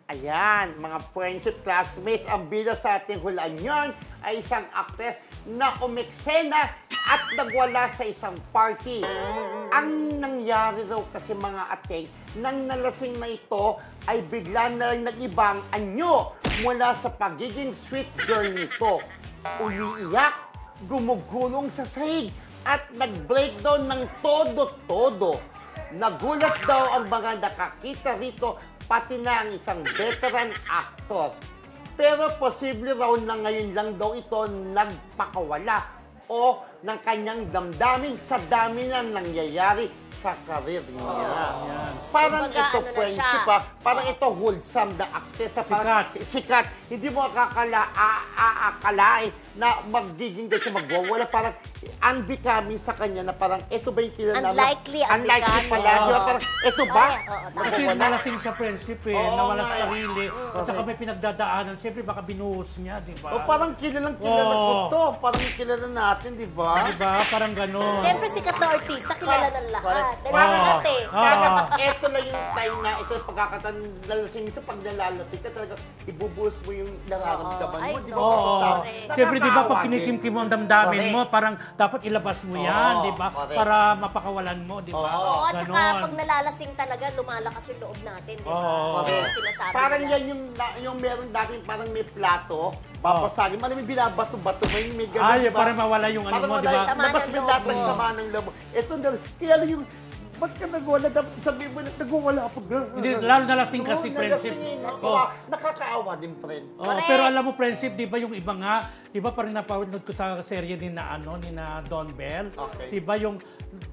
Ayan, mga friendship classmates, ang bida sa ating hulaan yun ay isang actress na umeksena at nagwala sa isang party. Ang nangyari raw kasi mga ateng, nang nalasing na ito ay bigla na lang nag-ibang anyo mula sa pagiging sweet girl nito. Umiiyak, gumugulong sa sahig at nag-breakdown ng todo-todo. Nagulat daw ang mga nakakita rito, pati na ang isang veteran actor. Pero posible raw na ngayon lang daw ito nagpakawala o ng kanyang damdamin sa dami na nangyayari sa karir niya. Parang kumbaga, ito, ano na friendship siya? Parang ito wholesome na actress na parang sikat. Hindi mo aakalain na magiging ganito, magwawala. Parang unbecoming sa kanya na parang ito ba yung kilala? Unlikely pala. Di ba? Parang ito ba? Kasi nalasing sa friendship nawala sa sarili. At saka Correct. may pinagdadaanan. Siyempre baka binuhos niya, di ba? O parang kilala ko to. Parang kilala natin, di ba? Di ba? Parang gano'n. Siyempre sikat na artista, kilala ng lahat. Dahil sikat eh. Parang ito lang yung time na ito yung pagkakataon lalasing sa pag nalalasing ka talaga ibubuhos mo yung nararamdaman mo, di ba? Masasabi. Siyempre, di ba, pag Nakakaawa kinikimkim mo ang damdamin Correct. mo, parang dapat ilabas mo yan, di ba? Correct. Para mapakawalan mo, di ba? Oo, at saka Ganon. pag nalalasing talaga, lumalakas yung loob natin, di ba? Correct. Sinasabi Parang nila. yan yung meron dating parang may plato, papasagin, malamig binabato-bato mo yung may ganun, Ay, di ba? para mawala yung ano Parang mo, di wala, ba? Sama labas ng mo lahat loob ng mo. sama ng loob mo. Ito na, kaya lang yung, ba't ka nagwala? Dapat sabihin mo na, nagwala ako. Hindi, lalo nalasing kasi, friendship. Nakakaawa din, friend. Correct. Pero alam mo, friendship, di ba yung iba nga, di ba parang napanood ko sa serye ni na Don Bell, Okay. di ba yung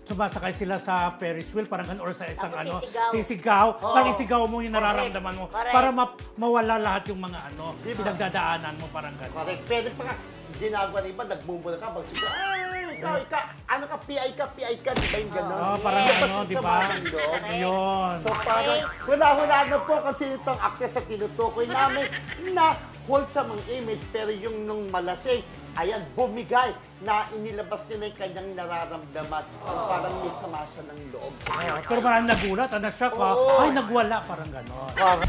sumasakay sila sa Ferris wheel, parang ganun, or sa isang Tapos sisigaw. sisigaw, parang isigaw mo yung nararamdaman mo, Correct. para mawala lahat yung mga pinagdadaanan mo, parang ganun. Correct. Pwede pa nga, ginagawa rin ba, nagbubula ka, magsigaw, ay, ikaw, ano ka, PI ka, di ba yung gano'n? Parang Yes. ano, di ba? Sama ng loob. Yun. So parang, hula-hula na po kasi itong actress sa tinutukoy namin na wholesome ang image, pero yung nung malasing, ayan, bumigay na inilabas niya na yung kanyang nararamdaman. Parang may sama siya ng loob sa kanya. Pero parang nagulat, na-shock ka, Oo. ay nagwala, parang gano'n. Parang,